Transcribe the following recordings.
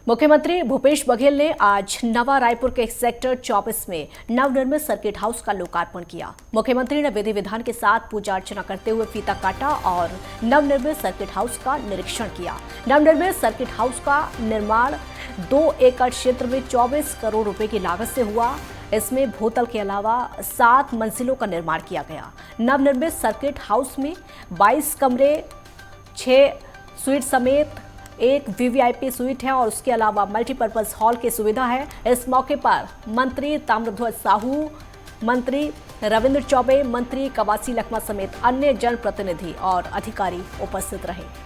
मुख्यमंत्री भूपेश बघेल ने आज नवा रायपुर के सेक्टर 24 में नवनिर्मित सर्किट हाउस का लोकार्पण किया। मुख्यमंत्री ने विधि विधान के साथ पूजा अर्चना करते हुए फीता काटा और नवनिर्मित सर्किट हाउस का निरीक्षण किया। नवनिर्मित सर्किट हाउस का निर्माण 2 एकड़ क्षेत्र में 24 करोड़ रुपए की लागत से हुआ। इसमें भूतल के अलावा 7 मंजिलों का निर्माण किया गया। नवनिर्मित सर्किट हाउस में 22 कमरे, 6 स्वीट समेत एक वीवीआईपी स्वीट है और उसके अलावा मल्टीपर्पज हॉल की सुविधा है। इस मौके पर मंत्री ताम्रध्वज साहू, मंत्री रविंद्र चौबे, मंत्री कवासी लखमा समेत अन्य जनप्रतिनिधि और अधिकारी उपस्थित रहे।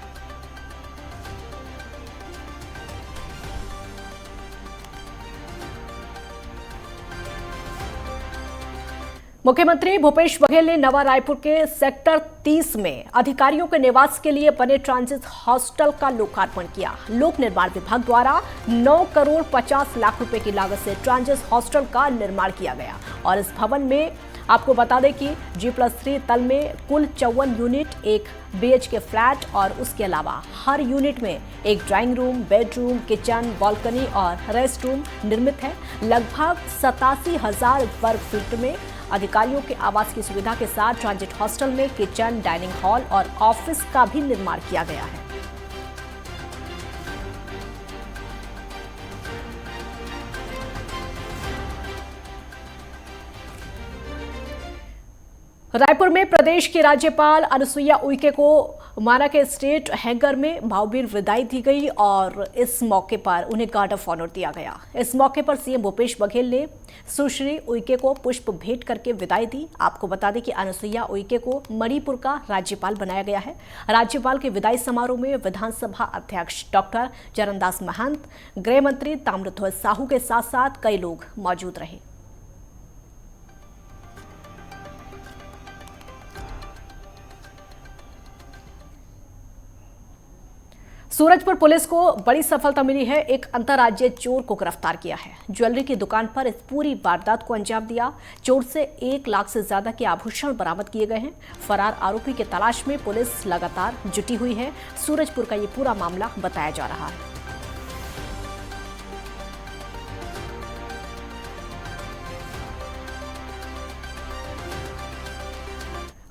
मुख्यमंत्री भूपेश बघेल ने नवा रायपुर के सेक्टर 30 में अधिकारियों के निवास के लिए बने ट्रांजिट हॉस्टल का लोकार्पण किया। लोक निर्माण विभाग द्वारा 9 करोड़ 50 लाख रुपए की लागत से ट्रांजिट हॉस्टल का निर्माण किया गया और इस भवन में आपको बता दें कि G+3 तल में कुल 54 यूनिट, एक BHK फ्लैट और उसके अलावा हर यूनिट में एक drawing room, bedroom, kitchen, balcony और रेस्ट रूम निर्मित है। लगभग 87,000 वर्ग फीट में अधिकारियों के आवास की सुविधा के साथ ट्रांजिट हॉस्टल में किचन, डाइनिंग हॉल और ऑफिस का भी निर्माण किया गया है। रायपुर में प्रदेश की राज्यपाल अनुसुईया उइके को माना के स्टेट हैंगर में भावभीनी विदाई दी गई और इस मौके पर उन्हें गार्ड ऑफ ऑनर दिया गया। इस मौके पर सीएम भूपेश बघेल ने सुश्री उइके को पुष्प भेंट करके विदाई दी। आपको बता दें कि अनुसुईया उइके को मणिपुर का राज्यपाल बनाया गया है। राज्यपाल के विदाई समारोह में विधानसभा अध्यक्ष डॉक्टर चरणदास महंत, गृह मंत्री ताम्रध्वज साहू के साथ साथ कई लोग मौजूद रहे। सूरजपुर पुलिस को बड़ी सफलता मिली है। एक अंतर्राज्यीय चोर को गिरफ्तार किया है। ज्वेलरी की दुकान पर इस पूरी वारदात को अंजाम दिया। चोर से 1 लाख से ज्यादा के आभूषण बरामद किए गए हैं। फरार आरोपी की तलाश में पुलिस लगातार जुटी हुई है। सूरजपुर का ये पूरा मामला बताया जा रहा है।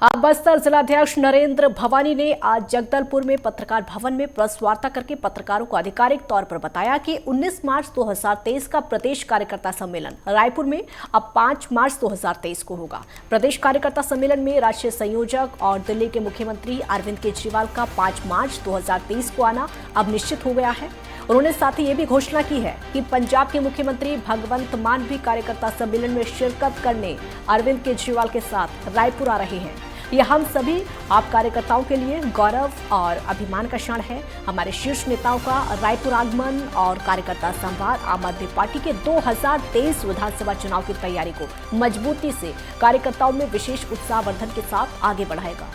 अब बस्तर जिलाध्यक्ष नरेंद्र भवानी ने आज जगदलपुर में पत्रकार भवन में प्रेस वार्ता करके पत्रकारों को आधिकारिक तौर पर बताया कि 19 मार्च 2023 का प्रदेश कार्यकर्ता सम्मेलन रायपुर में अब 5 मार्च 2023 को होगा। प्रदेश कार्यकर्ता सम्मेलन में राष्ट्रीय संयोजक और दिल्ली के मुख्यमंत्री अरविंद केजरीवाल का 5 मार्च 2023 को आना अब निश्चित हो गया है। उन्होंने साथ ही ये भी घोषणा की है कि पंजाब के मुख्यमंत्री भगवंत मान भी कार्यकर्ता सम्मेलन में शिरकत करने अरविंद केजरीवाल के साथ रायपुर आ रहे हैं। यह हम सभी आप कार्यकर्ताओं के लिए गौरव और अभिमान का क्षण है। हमारे शीर्ष नेताओं का रायपुर आगमन और कार्यकर्ता संवाद आम आदमी पार्टी के 2023 विधानसभा चुनाव की तैयारी को मजबूती से कार्यकर्ताओं में विशेष उत्साहवर्धन के साथ आगे बढ़ाएगा।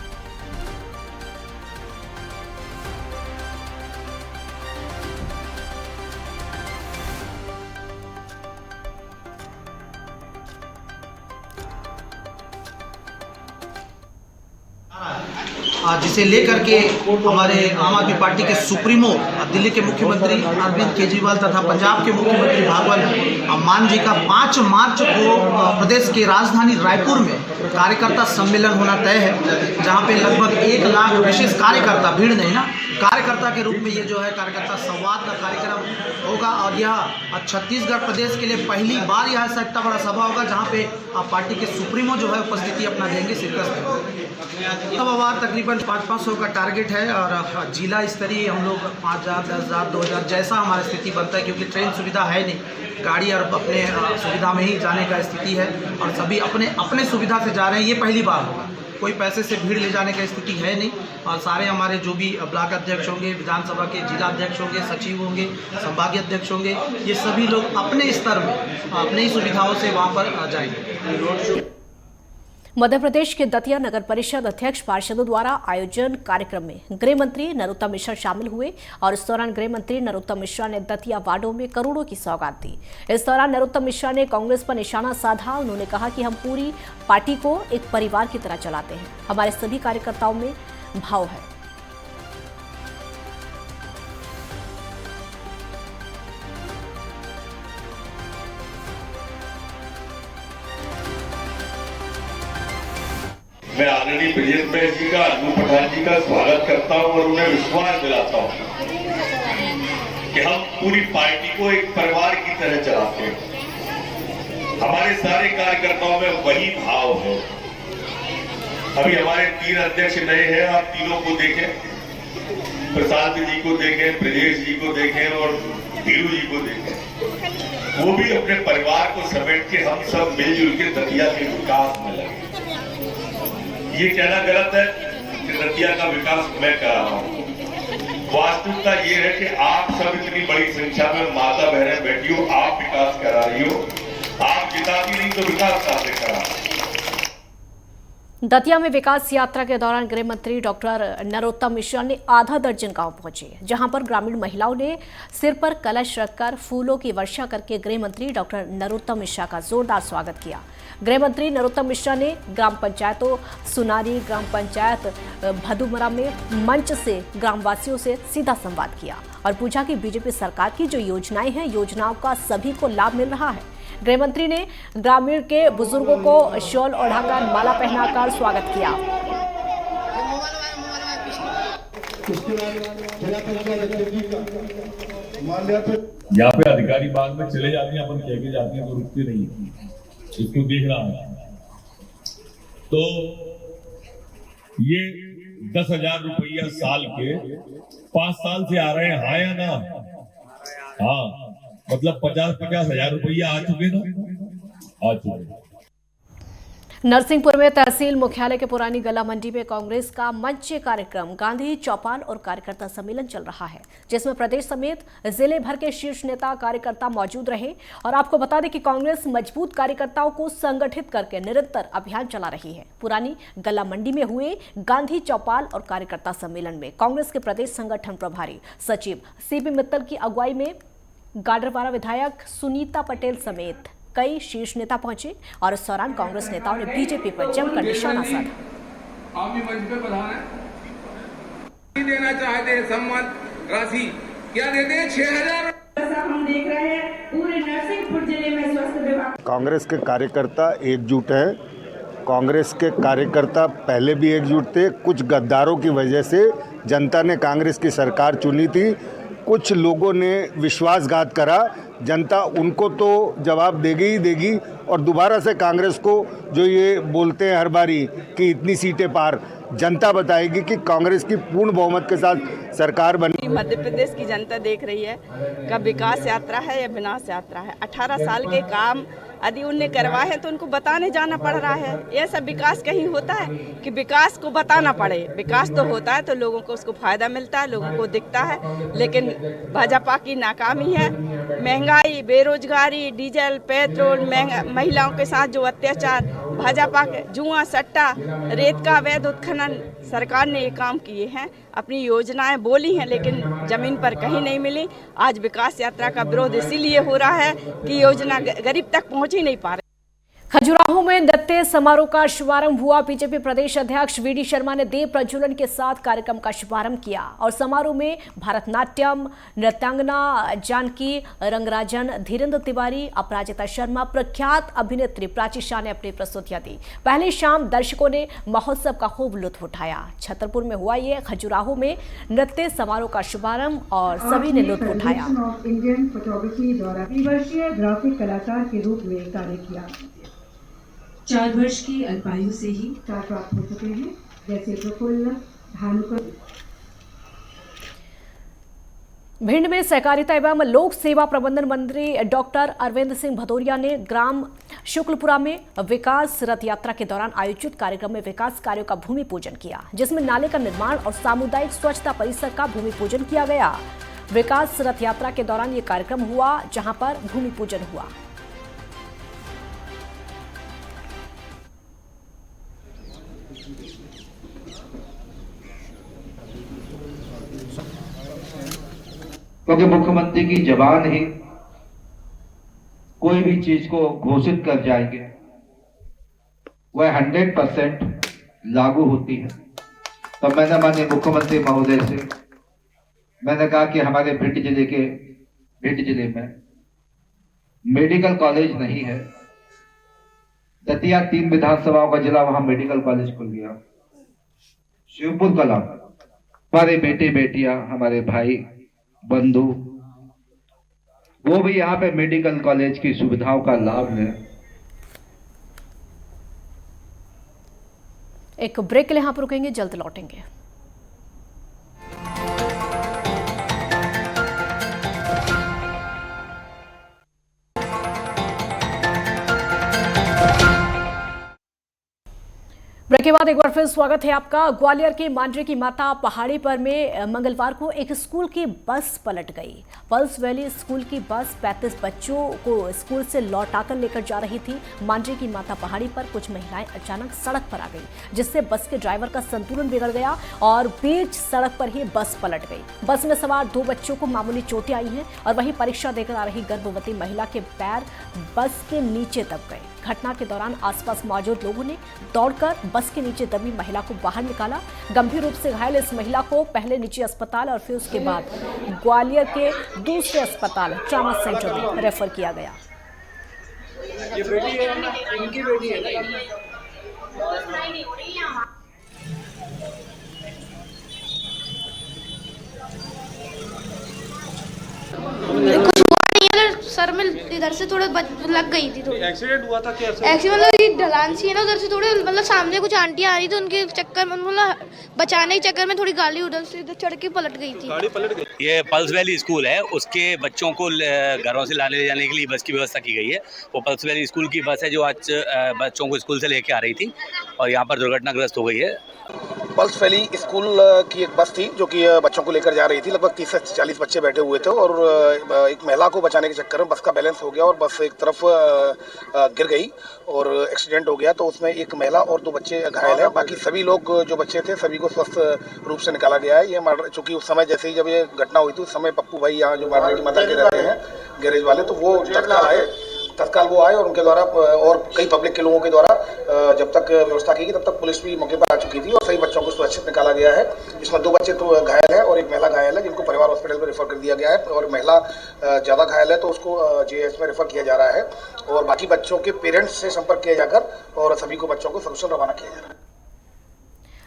जिसे लेकर के हमारे आम आदमी पार्टी के सुप्रीमो दिल्ली के मुख्यमंत्री अरविंद केजरीवाल तथा पंजाब के मुख्यमंत्री भगवंत मान जी का 5 मार्च को प्रदेश के राजधानी रायपुर में कार्यकर्ता सम्मेलन होना तय है, जहां पे लगभग 1 लाख विशेष कार्यकर्ता, भीड़ नहीं ना, कार्यकर्ता के रूप में ये जो है कार्यकर्ता संवाद का कार्यक्रम होगा और यह छत्तीसगढ़ प्रदेश के लिए पहली बार यह ऐसा इतना बड़ा सभा होगा जहां पे पार्टी के सुप्रीमो जो है उपस्थिति अपना देंगे, शिरकत। सभावार तकरीबन 500 का टारगेट है और जिला स्तरीय हम लोग 5,000, 10,000, 2,000 जैसा हमारी स्थिति बनता है, क्योंकि ट्रेन सुविधा है नहीं, गाड़ी और अपने सुविधा में ही जाने का स्थिति है और सभी अपने सुविधा से जा रहे हैं। ये पहली बार होगा, कोई पैसे से भीड़ ले जाने की स्थिति है नहीं और सारे हमारे जो भी ब्लॉक अध्यक्ष होंगे, विधानसभा के जिला अध्यक्ष होंगे, सचिव होंगे, संभागीय अध्यक्ष होंगे, ये सभी लोग अपने स्तर में अपनी ही सुविधाओं से वहाँ पर जाएंगे। मध्य प्रदेश के दतिया नगर परिषद अध्यक्ष पार्षदों द्वारा आयोजन कार्यक्रम में गृह मंत्री नरोत्तम मिश्रा शामिल हुए और इस दौरान गृह मंत्री नरोत्तम मिश्रा ने दतिया वार्डों में करोड़ों की सौगात दी। इस दौरान नरोत्तम मिश्रा ने कांग्रेस पर निशाना साधा। उन्होंने कहा कि हम पूरी पार्टी को एक परिवार की तरह चलाते हैं, हमारे सभी कार्यकर्ताओं में भाव है। मैं आदरणीय ब्रिजेश भाई जी का, अनु पठान जी का स्वागत करता हूं और उन्हें विश्वास दिलाता हूं कि हम पूरी पार्टी को एक परिवार की तरह चलाते हैं। हमारे सारे कार्यकर्ताओं में वही भाव है। अभी हमारे 3 अध्यक्ष नए हैं, आप तीनों को देखें, प्रसाद जी को देखें, ब्रिजेश जी को देखें और धीरू जी को देखें। वो भी अपने परिवार को समेट के हम सब मिलजुल के दतिया के विकास में लगे। ये कहना गलत है कि दतिया का विकास मैं करा रहा हूं। वास्तविकता ये है कि आप सब इतनी बड़ी संख्या में माता बहनें बैठी हो, आप विकास करा रही हो। आप जिताती नहीं तो विकास कहां से करा। दतिया में विकास यात्रा के दौरान गृह मंत्री डॉक्टर नरोत्तम मिश्रा ने आधा दर्जन गांव पहुंचे, जहां पर ग्रामीण महिलाओं ने सिर पर कलश रखकर फूलों की वर्षा करके गृह मंत्री डॉक्टर नरोत्तम मिश्रा का जोरदार स्वागत किया। गृह मंत्री नरोत्तम मिश्रा ने ग्राम पंचायतों सुनारी, ग्राम पंचायत भदुमरा में मंच से ग्रामवासियों से सीधा संवाद किया और पूछा कि बीजेपी सरकार की जो योजनाएं हैं, योजनाओं का सभी को लाभ मिल रहा है। गृह मंत्री ने ग्रामीण के बुजुर्गों को शॉल ओढ़ाकर माला पहनाकर स्वागत किया। यहाँ पे अधिकारी बाग में चले जाते हैं, अपन कह के जाते हैं तो रुकते नहीं, इसको देख रहा है। तो ये 10,000 रुपया साल के 5 साल से आ रहे हैं, हाँ या ना? हाँ, मतलब 50-50 हजार रुपया आ चुके ना, आ चुके। नरसिंहपुर में तहसील मुख्यालय के पुरानी गला मंडी में कांग्रेस का मंच कार्यक्रम गांधी चौपाल और कार्यकर्ता सम्मेलन चल रहा है, जिसमें प्रदेश समेत जिले भर के शीर्ष नेता कार्यकर्ता मौजूद रहे। और आपको बता दें कि कांग्रेस मजबूत कार्यकर्ताओं को संगठित करके निरंतर अभियान चला रही है। पुरानी गला मंडी में हुए गांधी चौपाल और कार्यकर्ता सम्मेलन में कांग्रेस के प्रदेश संगठन प्रभारी सचिव सीपी मित्तल की अगुवाई में गाडरवारा विधायक सुनीता पटेल समेत कई शीर्ष नेता पहुंचे और इस दौरान कांग्रेस नेताओं ने बीजेपी पर जमकर निशाना साधा। आप भी मंच पे प्रधान है, देना चाहते हैं सम्मान राशि, क्या देते हैं? 6,000। हम देख रहे हैं पूरे नरसिंहपुर जिले में स्वास्थ्य विभाग। कांग्रेस के कार्यकर्ता एकजुट है। कांग्रेस के कार्यकर्ता पहले भी एकजुट थे। कुछ गद्दारों की वजह से जनता ने कांग्रेस की सरकार चुनी थी। कुछ लोगों ने विश्वासघात करा। जनता उनको तो जवाब देगी ही देगी और दोबारा से कांग्रेस को जो ये बोलते हैं हर बारी कि इतनी सीटें पार, जनता बताएगी कि कांग्रेस की पूर्ण बहुमत के साथ सरकार बनी। मध्य प्रदेश की जनता देख रही है का विकास यात्रा है या विनाश यात्रा है। 18 साल के काम यदि उनने करवाए हैं तो उनको बताने जाना पड़ रहा है। यह सब विकास कहीं होता है कि विकास को बताना पड़े। विकास तो होता है तो लोगों को उसको फायदा मिलता है, लोगों को दिखता है। लेकिन भाजपा की नाकामी है। महंगाई, बेरोजगारी, डीजल, पेट्रोल, महिलाओं के साथ जो अत्याचार, भाजपा के जुआ, सट्टा, रेत का अवैध उत्खनन, सरकार ने ये काम किए हैं। अपनी योजनाएं बोली हैं लेकिन जमीन पर कहीं नहीं मिली। आज विकास यात्रा का विरोध इसीलिए हो रहा है कि योजना गरीब तक पहुंच ही नहीं पा रही। खजुराहो में नृत्य समारोह का शुभारंभ हुआ। बीजेपी प्रदेश अध्यक्ष वीडी शर्मा ने दीप प्रज्वलन के साथ कार्यक्रम का शुभारंभ किया और समारोह में भरतनाट्यम नृत्यांगना जानकी रंगराजन, धीरेन्द्र तिवारी, अपराजिता शर्मा, प्रख्यात अभिनेत्री प्राची शाह ने अपनी प्रस्तुतियां दी। पहले शाम दर्शकों ने महोत्सव का खूब लुत्फ उठाया। छतरपुर में हुआ ये खजुराहो में नृत्य समारोह का शुभारंभ और सभी ने लुत्फ उठाया। इंडियन फोटोग्राफी द्वारा त्रिवर्षीय ग्राफिक कलाकार के रूप में कार्य किया। 4 वर्ष की अल्पायु से ही स्टार प्राप्त हो चुके हैं, जैसे प्रफुल्ल भानुकर। भिंड में सहकारिता एवं लोक सेवा प्रबंधन मंत्री डॉक्टर अरविंद सिंह भदौरिया ने ग्राम शुक्लपुरा में विकास रथ यात्रा के दौरान आयोजित कार्यक्रम में विकास कार्यों का भूमि पूजन किया, जिसमें नाले का निर्माण और सामुदायिक स्वच्छता परिसर का भूमि पूजन किया गया। विकास रथ यात्रा के दौरान ये कार्यक्रम हुआ, जहां पर भूमि पूजन हुआ। क्योंकि मुख्यमंत्री की जबान ही कोई भी चीज को घोषित कर जाएंगे वह 100% लागू होती है। तो मैंने माननीय मुख्यमंत्री महोदय से मैंने कहा कि हमारे भिंड जिले में मेडिकल कॉलेज नहीं है, दतिया 3 विधानसभाओं का जिला, वहां मेडिकल कॉलेज खुल गया। शिवपुर कला, हमारे बेटे बेटियां, हमारे भाई बंधु, वो भी यहाँ पे मेडिकल कॉलेज की सुविधाओं का लाभ लें। एक ब्रेक के लिए यहाँ पर रुकेंगे, जल्द लौटेंगे। ब्रेक के बाद एक बार फिर स्वागत है आपका। ग्वालियर के मांडरे की माता पहाड़ी पर में मंगलवार को एक स्कूल की बस पलट गई। पल्स वैली स्कूल की बस 35 बच्चों को स्कूल से लौटाकर लेकर जा रही थी। मांडरे की माता पहाड़ी पर कुछ महिलाएं अचानक सड़क पर आ गई, जिससे बस के ड्राइवर का संतुलन बिगड़ गया और बीच सड़क पर ही बस पलट गई। बस में सवार 2 बच्चों को मामूली चोटें आई हैं और वहीं परीक्षा देकर आ रही गर्भवती महिला के पैर बस के नीचे दब गए। घटना के दौरान आसपास मौजूद लोगों ने दौड़कर बस के नीचे दबी महिला को बाहर निकाला। गंभीर रूप से घायल इस महिला को पहले निजी अस्पताल और फिर उसके बाद ग्वालियर के दूसरे अस्पताल ट्रॉमा सेंटर में रेफर किया गया। ये बेटी है ना, इनकी बेटी है ना। सर में इधर से थोड़ा लग गई थी। थोड़ी एक्सीडेंट हुआ था क्या? एक्सीडेंट मतलब ये ढलान सी है ना, उधर से थोड़े मतलब सामने कुछ आंटियां आ रही थी, उनके चक्कर में मतलब बचाने के चक्कर में थोड़ी गाड़ी उधर से इधर चढ़ के पलट गई थी। गाड़ी पलट गई। ये पल्स वैली स्कूल है, उसके बच्चों को घरों से लाने ले जाने के लिए बस की व्यवस्था की गई है। वो पल्स वैली स्कूल की बस है जो आज बच्चों को स्कूल से लेके आ रही थी और यहाँ पर दुर्घटनाग्रस्त हो गई है। पल्स वैली स्कूल की एक बस थी जो कि बच्चों को लेकर जा रही थी। लगभग 30 से 40 बच्चे बैठे हुए थे और एक महिला को बचाने के चक्कर में बस का बैलेंस हो गया और बस एक तरफ गिर गई और एक्सीडेंट हो गया। तो उसमें एक महिला और 2 बच्चे घायल हैं। बाकी सभी लोग जो बच्चे थे सभी को स्वस्थ रूप से निकाला गया है। ये चूँकि उस समय जैसे ही जब ये घटना हुई थी उस समय पप्पू भाई यहाँ जो मांडरे की माता के रहते हैं गैरेज वाले, तो वो तत्काल वो आए और उनके द्वारा और कई पब्लिक के लोगों के द्वारा जब तक व्यवस्था की गई तब तक पुलिस भी मौके पर आ चुकी थी और सभी बच्चों को सुरक्षित निकाला गया है। इसमें 2 बच्चे तो घायल है और एक महिला घायल है जिनको परिवार हॉस्पिटल में रेफर कर दिया गया है और महिला ज़्यादा घायल है तो उसको जेएस में रेफर किया जा रहा है और बाकी बच्चों के पेरेंट्स से संपर्क किया जाकर और सभी को बच्चों को सकुशल रवाना किया जा रहा है।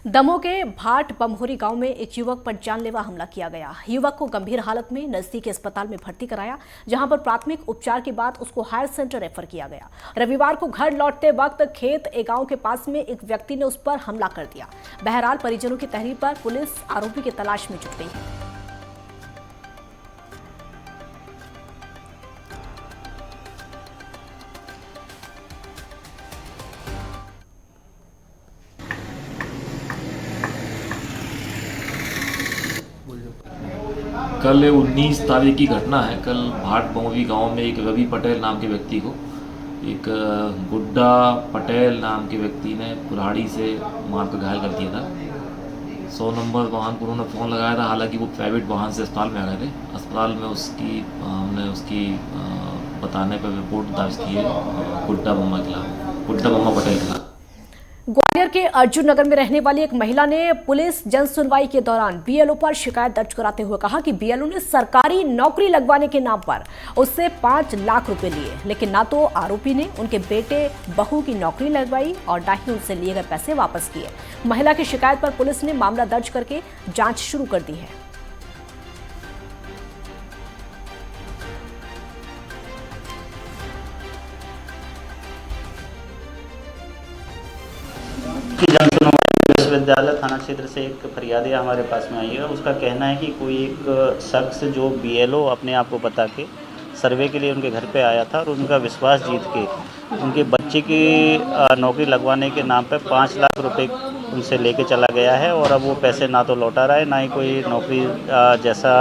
दमोह के भाट बमहोरी गांव में एक युवक पर जानलेवा हमला किया गया। युवक को गंभीर हालत में नजदीकी अस्पताल में भर्ती कराया, जहां पर प्राथमिक उपचार के बाद उसको हायर सेंटर रेफर किया गया। रविवार को घर लौटते वक्त खेत ए गांव के पास में एक व्यक्ति ने उस पर हमला कर दिया। बहरहाल परिजनों की तहरीर पर पुलिस आरोपी की तलाश में जुट गई है। कल 19 तारीख की घटना है। कल भाट बमोरी गांव में एक रवि पटेल नाम के व्यक्ति को एक गुड्डा पटेल नाम के व्यक्ति ने कुल्हाड़ी से मारकर घायल कर दिया था। 100 नंबर वाहन को उन्होंने फ़ोन लगाया था। हालांकि वो प्राइवेट वाहन से अस्पताल में आ गए थे। अस्पताल में हमने उसकी बताने पर रिपोर्ट दर्ज की है गुड्डा बम्मा पटेल के खिलाफ। ग्वालियर के अर्जुन नगर में रहने वाली एक महिला ने पुलिस जन सुनवाई के दौरान बीएलओ पर शिकायत दर्ज कराते हुए कहा कि बीएलओ ने सरकारी नौकरी लगवाने के नाम पर उससे 5 लाख रुपए लिए, लेकिन ना तो आरोपी ने उनके बेटे बहू की नौकरी लगवाई और ना ही उनसे लिए गए पैसे वापस किए। महिला की शिकायत पर पुलिस ने मामला दर्ज करके जांच शुरू कर दी है। विश्वविद्यालय थाना क्षेत्र से एक फरियादी हमारे पास में आई है। उसका कहना है कि कोई एक शख्स जो बीएलओ अपने आप को बता के सर्वे के लिए उनके घर पे आया था और उनका विश्वास जीत के उनके बच्चे की नौकरी लगवाने के नाम पे 5 लाख रुपए उनसे लेके चला गया है और अब वो पैसे ना तो लौटा रहा है, ना ही कोई नौकरी जैसा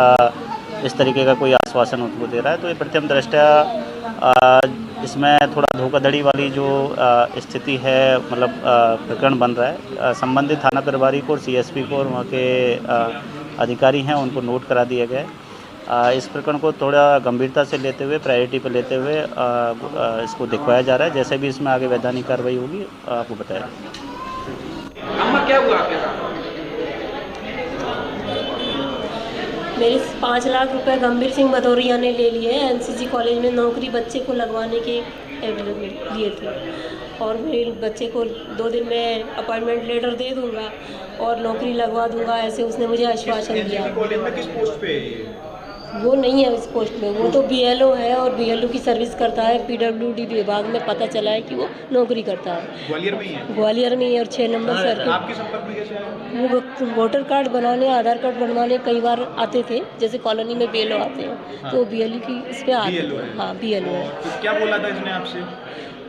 इस तरीके का कोई आश्वासन उनको दे रहा है। तो ये प्रथम दृष्टया इसमें थोड़ा धोखाधड़ी वाली जो स्थिति है, मतलब प्रकरण बन रहा है। संबंधित थाना प्रभारी को और सीएसपी को और वहाँ के अधिकारी हैं उनको नोट करा दिया गया है। इस प्रकरण को थोड़ा गंभीरता से लेते हुए, प्रायोरिटी पर लेते हुए इसको दिखवाया जा रहा है। जैसे भी इसमें आगे वैधानिक कार्रवाई होगी आपको बताया। अम्मा क्या हुआ आपके साथ? मेरे 5 लाख रुपए गंभीर सिंह भदौरिया ने ले लिए एनसीसी कॉलेज में नौकरी बच्चे को लगवाने के लिए थे। और मेरे बच्चे को 2 दिन में अपॉइंटमेंट लेटर दे दूंगा और नौकरी लगवा दूंगा, ऐसे उसने मुझे आश्वासन दिया। कॉलेज में किस पोस्ट पे है ये? वो नहीं है इस पोस्ट में, वो तो BLO है और BLO की सर्विस करता है। PWD विभाग में पता चला है कि वो नौकरी करता है। ग्वालियर में ही है? ग्वालियर में ही, और 6 नंबर सर्किल। आपके संपर्क में कैसे आए? वो वोटर कार्ड बनाने, आधार कार्ड बनवाने कई बार आते थे, जैसे कॉलोनी में BLO आते हैं, तो BLO की इस पर आते थे। हाँ, BLO है। तो क्या बोला था इसने आपसे?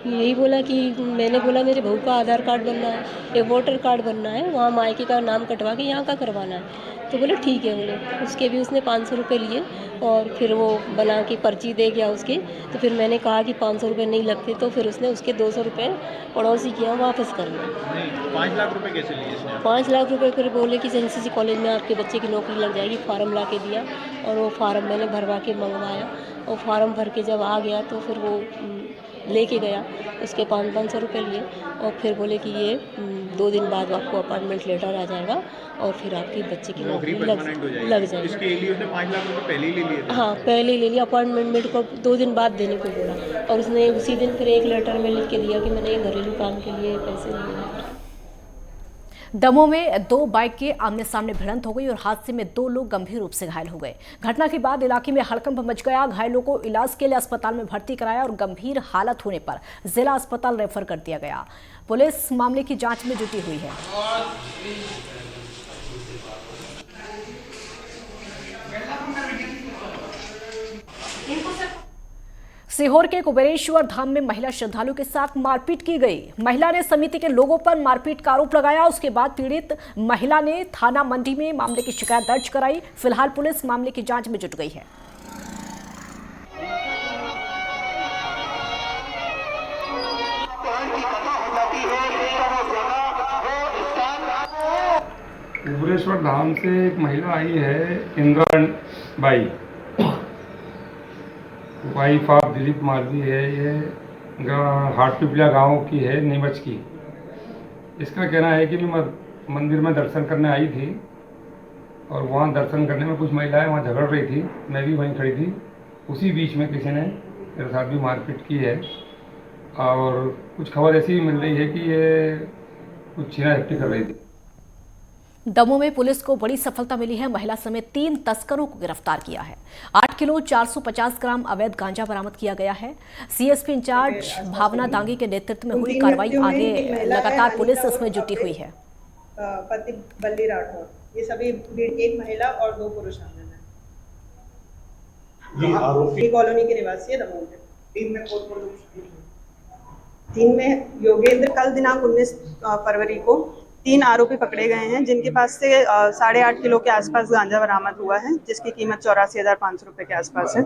यही बोला कि मैंने बोला मेरे बहू का आधार कार्ड बनना है, एक वोटर कार्ड बनना है, वहाँ मायके का नाम कटवा के यहाँ का करवाना है। तो बोले ठीक है। बोले उसके भी उसने 500 रुपये लिए और फिर वो बना के पर्ची दे गया उसके। तो फिर मैंने कहा कि 500 रुपये नहीं लगते, तो फिर उसने उसके 200 रुपये पड़ोसी के यहाँ वापस कर लिया। नहीं, 5 लाख रुपए कैसे लिए इसने? 5 लाख रुपए फिर बोले कि NCC कॉलेज में आपके बच्चे की नौकरी लग जाएगी, फार्म ला के दिया और वो फार्म मैंने भरवा के मंगवाया और फार्म भर के जब आ गया तो फिर वो लेके गया, उसके 500 रुपये लिए और फिर बोले कि ये 2 दिन बाद आपको अपॉइंटमेंट लेटर आ जाएगा और फिर आपकी बच्चे की नौकरी लग जाएगी। इसके लिए उसने 5 लाख रुपए पहले ही ले लिए थे? हाँ, पहले ही ले लिया। अपॉइंटमेंट को 2 दिन बाद देने को बोला और उसने उसी दिन फिर एक लेटर में लिख के दिया कि मैंने घरेलू काम के लिए पैसे लिए। दमोह में 2 बाइक के आमने सामने भिड़ंत हो गई और हादसे में 2 लोग गंभीर रूप से घायल हो गए। घटना के बाद इलाके में हड़कंप मच गया। घायलों को इलाज के लिए अस्पताल में भर्ती कराया और गंभीर हालत होने पर जिला अस्पताल रेफर कर दिया गया। पुलिस मामले की जांच में जुटी हुई है। सीहोर के कुबेरेश्वर धाम में महिला श्रद्धालुओं के साथ मारपीट की गई। महिला ने समिति के लोगों पर मारपीट का आरोप लगाया। उसके बाद पीड़ित महिला ने थाना मंडी में मामले की शिकायत दर्ज कराई। फिलहाल पुलिस मामले की जांच में जुट गई है। कुबेरेश्वर धाम से एक महिला आई है, Indira by, wife of Dilip Malvi है। ये हाटपिपलिया गांव की है, नीमच की। इसका कहना है कि मैं मंदिर में दर्शन करने आई थी और वहाँ दर्शन करने में कुछ महिलाएं वहाँ झगड़ रही थी, मैं भी वहीं खड़ी थी। उसी बीच में किसी ने मेरे साथ भी मारपीट की है और कुछ खबर ऐसी भी मिल रही है कि ये कुछ छीना झपटी कर रही थी। दमोह में पुलिस को बड़ी सफलता मिली है। महिला समेत 3 तस्करों को गिरफ्तार किया है। 8 किलो 450 ग्राम अवैध गांजा बरामद किया गया है। CSP इंचार्ज भावना दांगी के नेतृत्व में हुई कार्रवाई आगे लगातार पुलिस इसमें जुटी हुई है। पति बल्ली राठौर, ये सभी एक महिला और 2 पुरुष शामिल हैं। ये कॉलोनी के निवासी है दमोह में। 3 में योगेंद्र, कल दिनांक 19 फरवरी को 3 आरोपी पकड़े गए हैं, जिनके पास से 8.5 किलो के आसपास गांजा बरामद हुआ है, जिसकी कीमत 84,500 रुपए के आसपास है।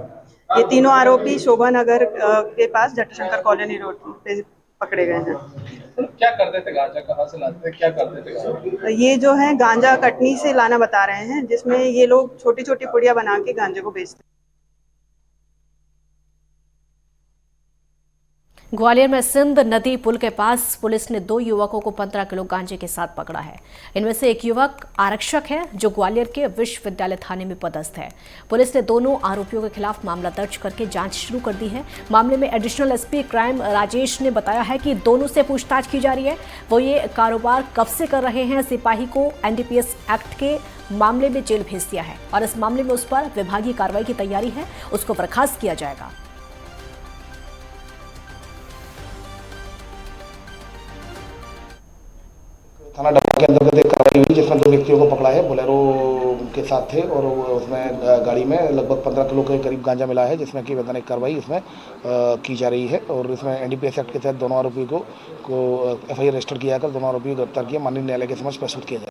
ये तीनों आरोपी शोभा नगर के पास जटशंकर कॉलोनी रोड पे पकड़े गए हैं। क्या करते थे गांजा, कहाँ से लाते थे, क्या करते थे? ये जो है गांजा कटनी से लाना बता रहे हैं, जिसमें ये लोग छोटी छोटी पुड़िया बना के गांजे को बेचते हैं। ग्वालियर में सिंध नदी पुल के पास पुलिस ने 2 युवकों को 15 किलो गांजे के साथ पकड़ा है। इनमें से एक युवक आरक्षक है जो ग्वालियर के विश्वविद्यालय थाने में पदस्थ है। पुलिस ने दोनों आरोपियों के खिलाफ मामला दर्ज करके जांच शुरू कर दी है। मामले में एडिशनल SP क्राइम राजेश ने बताया है कि दोनों से पूछताछ की जा रही है। वो ये कारोबार कब से कर रहे हैं। सिपाही को NDPS एक्ट के मामले में जेल भेज दिया है और इस मामले में उस पर विभागीय कार्रवाई की तैयारी है। उसको बर्खास्त किया जाएगा। थाना डब्बा के अंतर्गत एक कार्रवाई हुई जिसमें 2 व्यक्तियों को पकड़ा है। बोलेरो के साथ थे और उसमें गाड़ी में लगभग 15 किलो के करीब गांजा मिला है, जिसमें कि वैधानिक कार्रवाई इसमें की जा रही है और इसमें NDPS एक्ट के तहत दोनों आरोपी को FIR रजिस्टर किया कर दोनों आरोपियों को गिरफ्तार किया माननीय न्यायालय के समक्ष प्रस्तुत किया जाए।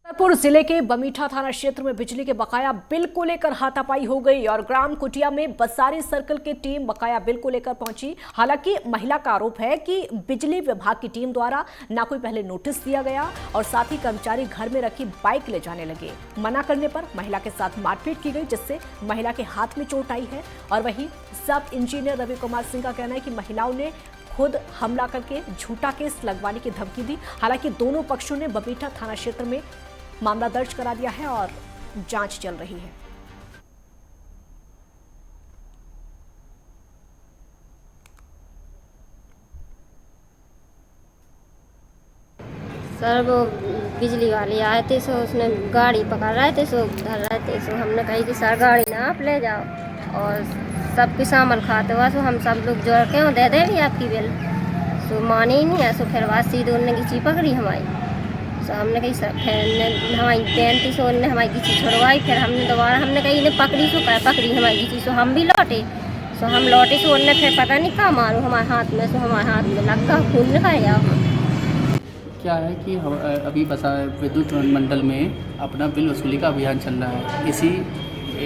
छतरपुर जिले के बमीठा थाना क्षेत्र में बिजली के बकाया बिल को लेकर हाथापाई हो गई और ग्राम कुटिया में बसारी सर्कल की टीम बकाया बिल को लेकर पहुंची। हालांकि महिला का आरोप है कि बिजली विभाग की टीम द्वारा ना कोई पहले नोटिस दिया गया और साथ ही कर्मचारी घर में रखी बाइक ले जाने लगे। मना करने पर महिला के साथ मारपीट की गई, जिससे महिला के हाथ में चोट आई है। और वहीं सब इंजीनियर रवि कुमार सिंह का कहना है कि महिलाओं ने खुद हमला करके झूठा केस लगवाने की धमकी दी। हालांकि दोनों पक्षों ने बमीठा थाना क्षेत्र में मामला दर्ज करा दिया है और जांच चल रही है। सर वो बिजली वाले आए थे, सो उसने गाड़ी पकड़ रहे थे, सो धर रहे थे, सो हमने कही कि सर गाड़ी ना आप ले जाओ और सबके सामान खाते हुआ, सो हम सब लोग जोड़ के दे देंगे आपकी बिल। सो माने ही नहीं है, सो फिर बात सीधे उनने की चीज पकड़ी हमारी। सो हमने कही सर फिर हमारी बहन थी, सो उन्होंने हमारी गिची छुड़वाई, फिर हमने दोबारा हमने कही इन्हें पकड़ी, सो क्या पकड़ी हमारी गिची, सो हम भी लौटे। सो हम लौटे, सो उनने फिर पता नहीं कहाँ मारो हमारे हाथ में, सो हमारे हाथ में लग गया खून निकाया। क्या है कि अभी बसा विद्युत मंडल में अपना बिल वसूली का अभियान चल रहा है। इसी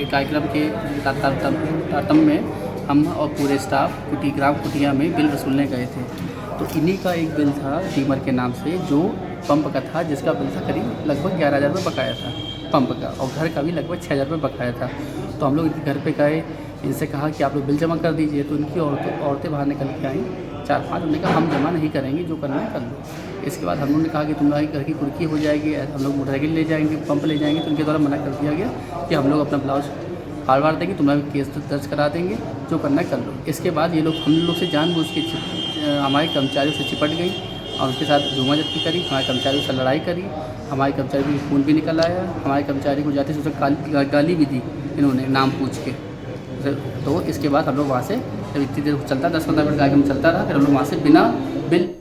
कार्यक्रम के तारतम्य में हम और पूरे स्टाफ ग्राम कुटिया में बिल वसूलने गए थे। तो इन्हीं का एक बिल था डीमर के नाम से, जो पंप का था, जिसका बिल था करीब लगभग 11,000 रुपये बकाया था पंप का, और घर का भी लगभग 6,000 रुपये बकाया था। तो हम लोग इनके घर पे गए, इनसे कहा कि आप लोग बिल जमा कर दीजिए। तो इनकी औरतें बाहर निकल के आई 4-5, उन्होंने कहा हम जमा नहीं करेंगे, जो करना है कर लो। इसके बाद हम लोगों ने कहा कि तुम्हारी घर की कुर्की हो जाएगी, हम लोग मोटरसाइकिल ले जाएंगे, पंप ले जाएंगे। तो उनके द्वारा मना कर दिया गया कि हम लोग अपना ब्लाउज फाड़ देंगे, तुम्हारा केस दर्ज करा देंगे, जो करना है कर लो। इसके बाद ये लोग हम लोग से जानबूझ के हमारे कर्मचारियों से चिपट गई और उसके साथ धूमाजत्ती करी, हमारे कर्मचारियों से लड़ाई करी, हमारे कर्मचारी को खून भी निकल आया, हमारे कर्मचारी को जाते से उसे गाली भी दी इन्होंने नाम पूछ के। तो इसके बाद हम लोग वहाँ से जब इतनी देर चलता 10-15 मिनट कार्यक्रम चलता रहा, फिर हम लोग वहाँ से बिना बिल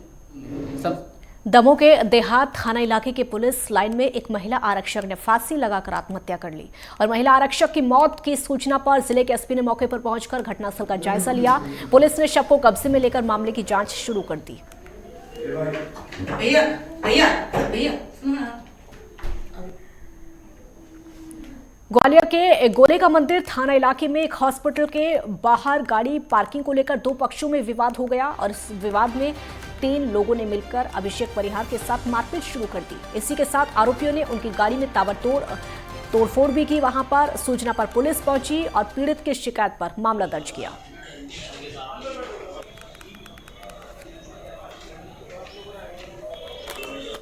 सब। दमोह के देहात थाना इलाके के पुलिस लाइन में एक महिला आरक्षक ने फांसी लगाकर आत्महत्या कर ली और महिला आरक्षक की मौत की सूचना पर जिले के एसपी ने मौके पर पहुंचकर घटनास्थल का जायजा लिया। पुलिस ने शव को कब्जे में लेकर मामले की जांच शुरू कर दी। ग्वालियर के गोले का मंदिर थाना इलाके में एक हॉस्पिटल के बाहर गाड़ी पार्किंग को लेकर 2 पक्षों में विवाद हो गया और इस विवाद में 3 लोगों ने मिलकर अभिषेक परिहार के साथ मारपीट शुरू कर दी। इसी के साथ आरोपियों ने उनकी गाड़ी में ताबड़तोड़ तोड़फोड़ भी की। वहां पर सूचना पर पुलिस पहुंची और पीड़ित की शिकायत पर मामला दर्ज किया।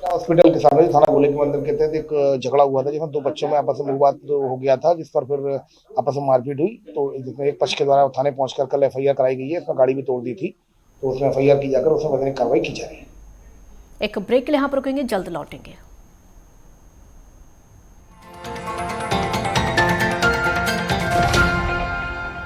हॉस्पिटल के सामने थाना गोले के मंदिर के तहत एक झगड़ा हुआ था, जिसमें 2 बच्चों में आपस में विवाद हो गया था, जिस पर फिर आपस में मारपीट हुई। तो जिसमें एक पक्ष के द्वारा थाने पहुंचकर कल एफआईआर कराई गई है। इसमें गाड़ी भी तोड़ दी थी, तो उसमें एफआईआर की जाकर उसमें वैधानिक कार्रवाई की जा रही है। एक ब्रेक के लिए यहाँ पर रुकेंगे, जल्द लौटेंगे।